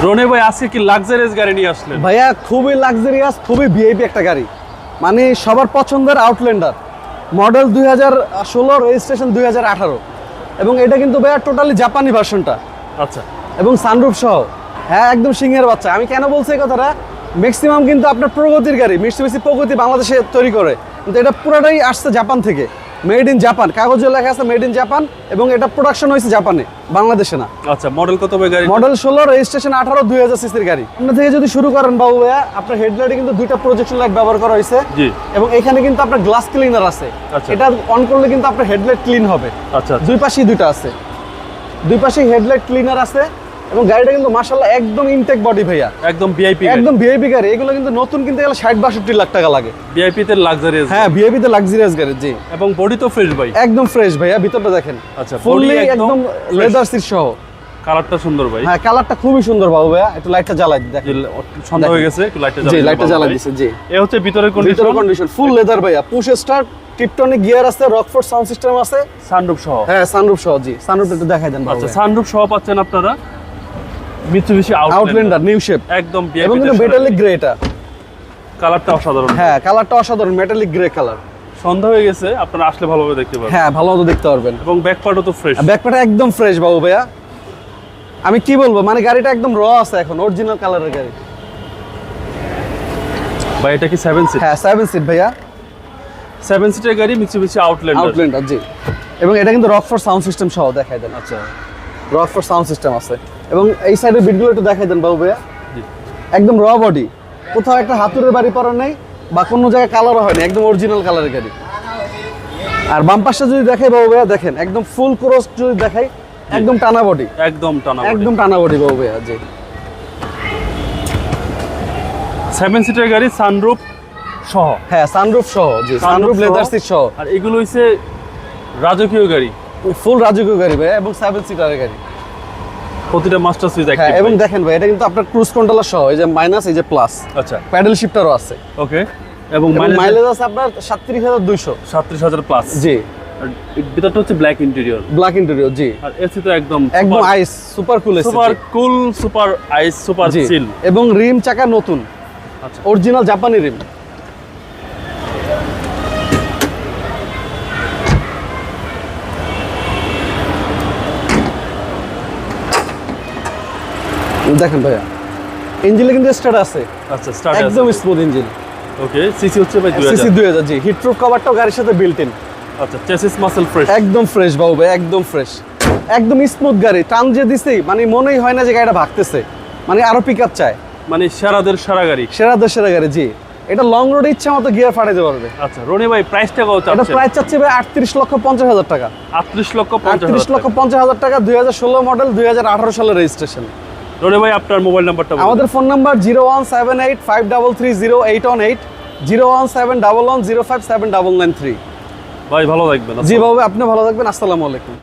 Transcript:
রনি ভাই আজকে কি লাক্সারিয়াস গাড়ি নিয়ে আসলেন? ভাইয়া খুবই লাক্সারিয়াস, খুবই ভিআইপি একটা গাড়ি, মানে সবার পছন্দের আউটল্যান্ডার, মডেল 2016, রেজিস্ট্রেশন 2018, এবং এটা কিন্তু ভাইয়া টোটালি জাপানি ভার্সনটা। আচ্ছা, এবং সানরুফ সহ। হ্যাঁ, একদম সিংহের বাচ্চা। আমি কেন বলছি এই কথাটা, ম্যাক্সিমাম কিন্তু আপনার প্রগতির গাড়ি, মিটসুবিশি প্রগতি বাংলাদেশে তৈরি করে, কিন্তু এটা পুরোটাই আসছে জাপান থেকে, মেড ইন জাপান, কাগজে লেখা আছে মেড ইন জাপান, এবং এটা প্রোডাকশন হয়েছে জাপানে, বাংলাদেশে না। আচ্ছা, মডেল কত ভাই গাড়ি? মডেল 16, রেজিস্ট্রেশন 18, 2000 সিসির গাড়ি। আপনার থেকে যদি শুরু করেন বাবু ভাইয়া, আপনার হেডলাইটে কিন্তু দুইটা প্রজেকশন লাইট ব্যবহার করা হয়েছে, জি, এবং এখানে কিন্তু আপনার গ্লাস ক্লিনার আছে। আচ্ছা, এটা অন করলে কিন্তু আপনার হেডলাইট ক্লিন হবে। আচ্ছা, দুই পাশেই দুইটা আছে, দুই পাশেই হেডলাইট ক্লিনার আছে, এবং গাড়িটা কিন্তু মাশাআল্লাহ একদম ইনটেক বডি ভাইয়া, একদম ভিআইপি, একদম ভিআইপি গাড়ি। এগুলো কিন্তু নতুন কিনতে গেলে 60-62 লাখ টাকা লাগে। ভিআইপি তে লাক্সারিয়াস, হ্যাঁ, ভিআইপি তে লাক্সারিয়াস গাড়ি, জি। এবং বডি তো ফ্রেশ ভাই, একদম ফ্রেশ ভাইয়া, ভিতরটা দেখেন, আচ্ছা, ফুললি একদম লেদার সিট সহ। কালারটা সুন্দর ভাই। হ্যাঁ, কালারটা খুবই সুন্দর বাবু ভাইয়া। একটু লাইটটা জ্বালাই দেখেন, সন্ধ্যা হয়ে গেছে, একটু লাইটটা জি, লাইটটা জ্বালাই দিয়েছে, জি। এই হচ্ছে ভিতরের কন্ডিশন, ফুল লেদার ভাইয়া, পুশ স্টার্ট, টিপটনিক গিয়ার আছে, রকফোর্ড সাউন্ড সিস্টেম আছে, সানরুফ সহ। হ্যাঁ, সানরুফ সহ, জি। সানরুফটা একটু দেখাই দেন বাবু। আচ্ছা, সানরুফ সহ পাচ্ছেন আপনারা মিৎসুবিশি আউটল্যান্ডার নিউ শেপ, একদম ভিআইপি, এবং কিন্তু মেটালিক গ্রে এটা। কালারটা অসাধারণ। হ্যাঁ, কালারটা অসাধারণ, মেটালিক গ্রে কালার। সন্ধ্যা হয়ে গেছে, আপনারা আসলে ভালোভাবে দেখতে পাবেন। হ্যাঁ, ভালো মতো দেখতে পারবেন, এবং ব্যাক পার্টও তো ফ্রেশ, ব্যাকপ্যাকটা একদম ফ্রেশ বাবু ভাইয়া। আমি কি বলবো, মানে গাড়িটা একদম র আছে এখন, অরিজিনাল কালারের গাড়ি ভাই। এটা কি 7 সিট? হ্যাঁ, 7 সিট ভাইয়া, 7 সিটের গাড়ি, মিৎসুবিশি আউটল্যান্ডার, জি। এবং এটা কিন্তু রকফোর্ড সাউন্ড সিস্টেম সহ, দেখাই দেন। আচ্ছা, রকফোর্ড সাউন্ড সিস্টেম আছে, এবং এই সাইডের বিটগুলো একটু দেখাই দেন বাবু ভাইয়া। জি, একদম র বডি, কোথাও একটা হাতুড়ের বাড়ি পড়া নেই, বা কোনো জায়গায় কালারও হয়নি, একদম অরিজিনাল কালারের গাড়ি। আর বাম পাশটা যদি দেখাই বাবু ভাইয়া, দেখেন একদম ফুল ক্রস যদি দেখাই, একদম টানা বডি, একদম টানা, একদম টানা বডি বাবু ভাইয়া, জি। 7 সিটের গাড়ি, সানরুফ সহ। হ্যাঁ, সানরুফ সহ, জি, সানরুফ লেদার সিট সহ। আর এগুলো হইছে রাজকীয় গাড়ি, ফুল রাজকীয় গাড়ি ভাই, এবং 7 সিটারের গাড়ি, প্রতিটা মাস্টার সুইচ হ্যাঁ। অ্যাক্টিভ। এবং দেখেন ভাই, এটা কিন্তু আপনার ক্রুজ কন্ট্রোলার সহ, এই যে মাইনাস, এই যে প্লাস, আচ্ছা, প্যাডেল শিফটারও আছে, ওকে। এবং মাইলেজ আছে আপনার 37,200, 37,000 প্লাস, জি। আর ভিতরটা হচ্ছে ব্ল্যাক ইন্টেরিয়র, ব্ল্যাক ইন্টেরিয়র, জি। আর এসি তো একদম একদম ice, super cool AC, super cool, super ice, super জি। চিল। এবং রিম চাকা নতুন, আচ্ছা, অরিজিনাল জাপানি রিম। দেখেন ভাইয়া, ইঞ্জিনে কিন্তু স্টার্ট আছে, আচ্ছা, স্টার্ট একদম স্মুথ ইঞ্জিন। ওকে, সিসি হচ্ছে ভাই সিসি 2000। 2000, জি। হিট প্রুফ কভারটাও গাড়ির সাথে বিল্ট ইন। আচ্ছা, চেসিস মাসল ফ্রেশ, একদম ফ্রেশ বাবু ভাই, একদম ফ্রেশ, একদম স্মুথ গাড়ি। টান যে দিছে, মানে মনেই হয় না যে গাড়িটা ভাগতেছে, মানে আরো পিকআপ চায়, মানে সেরাদের সেরা গাড়ি, সেরা গাড়ি, জি। এটা লং রোডে ইচ্ছা মতো গিয়ার ফাটাইতে পারবে। আচ্ছা, রনি ভাই প্রাইসটা কত এটা চাচ্ছেন? প্রাইস চাচ্ছি ভাই 38,50,000 টাকা। 38,50,000 টাকা, 2016 মডেল, 2018 সালের রেজিস্ট্রেশন। রনি ভাই, আপনার মোবাইল নাম্বারটা বলুন। আমাদের ফোন নাম্বার 01785330818, 01711057993। ভাই ভালো থাকবেন। জি বাবু, আপনি ভালো থাকবেন, আসসালামু আলাইকুম।